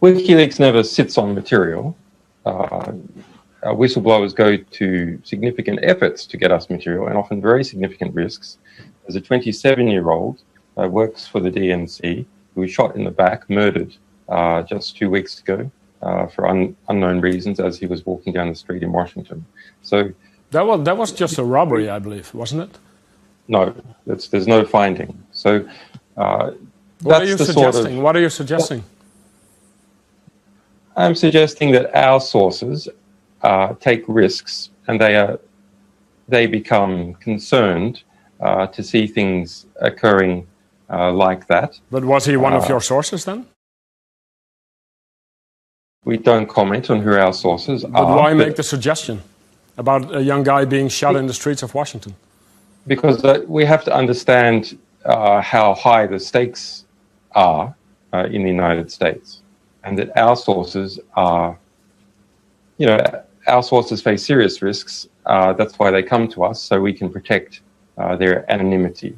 WikiLeaks never sits on material. Whistleblowers go to significant efforts to get us material, and often very significant risks. There's a 27-year-old works for the DNC who was shot in the back, murdered just 2 weeks ago for unknown reasons as he was walking down the street in Washington. So that was just a robbery, I believe, wasn't it? No, there's no finding. So what are you suggesting? What are you suggesting? I'm suggesting that our sources take risks, and they become concerned to see things occurring like that. But was he one of your sources then? We don't comment on who our sources are. But why make the suggestion about a young guy being shot in the streets of Washington? Because we have to understand how high the stakes are in the United States, and that our sources are, our sources face serious risks. That's why they come to us, so we can protect their anonymity.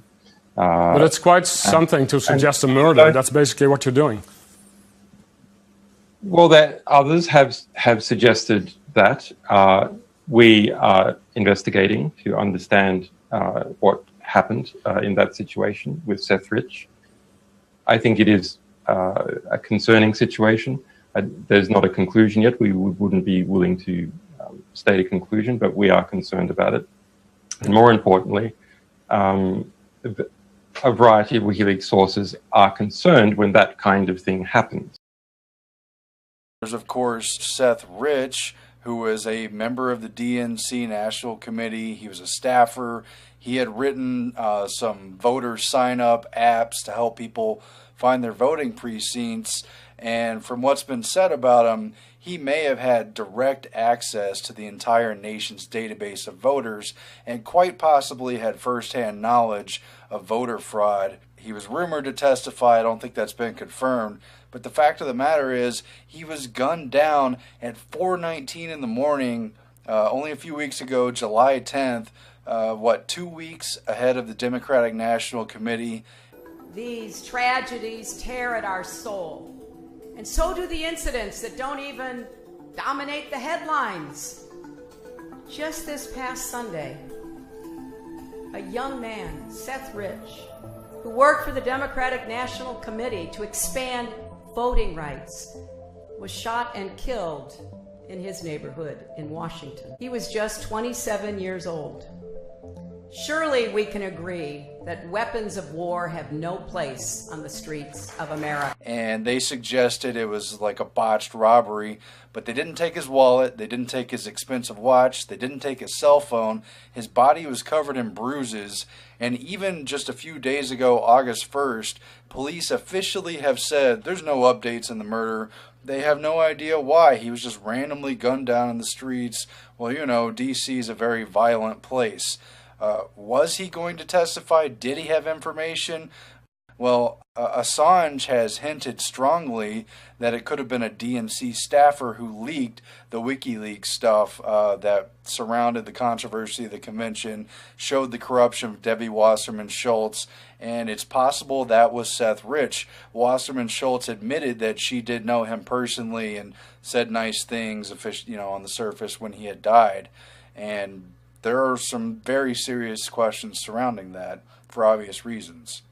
But it's quite something to suggest a murder. That's basically what you're doing. Well, that others have suggested that. We are investigating to understand what happened in that situation with Seth Rich. I think it is a concerning situation. There's not a conclusion yet. We wouldn't be willing to state a conclusion, but we are concerned about it. And more importantly, a variety of WikiLeaks sources are concerned when that kind of thing happens. There's, of course, Seth Rich, who was a member of the DNC National Committee. He was a staffer. He had written some voter sign-up apps to help people find their voting precincts. And from what's been said about him, he may have had direct access to the entire nation's database of voters and quite possibly had firsthand knowledge of voter fraud. He was rumored to testify. I don't think that's been confirmed. But the fact of the matter is, he was gunned down at 4:19 in the morning, only a few weeks ago, July 10th, 2 weeks ahead of the Democratic National Committee. These tragedies tear at our soul, and so do the incidents that don't even dominate the headlines. Just this past Sunday, a young man, Seth Rich, who worked for the Democratic National Committee to expand voting rights, was shot and killed in his neighborhood in Washington. He was just 27 years old. Surely we can agree that weapons of war have no place on the streets of America. And they suggested it was like a botched robbery, but they didn't take his wallet, they didn't take his expensive watch, they didn't take his cell phone. His body was covered in bruises, and even just a few days ago, August 1st, police officially have said there's no updates in the murder. They have no idea why. He was just randomly gunned down in the streets. Well, you know, D.C. is a very violent place. Was he going to testify? Did he have information? Well, Assange has hinted strongly that it could have been a DNC staffer who leaked the WikiLeaks stuff that surrounded the controversy of the convention, showed the corruption of Debbie Wasserman Schultz, and it's possible that was Seth Rich. Wasserman Schultz admitted that she did know him personally and said nice things, on the surface when he had died. And there are some very serious questions surrounding that for obvious reasons.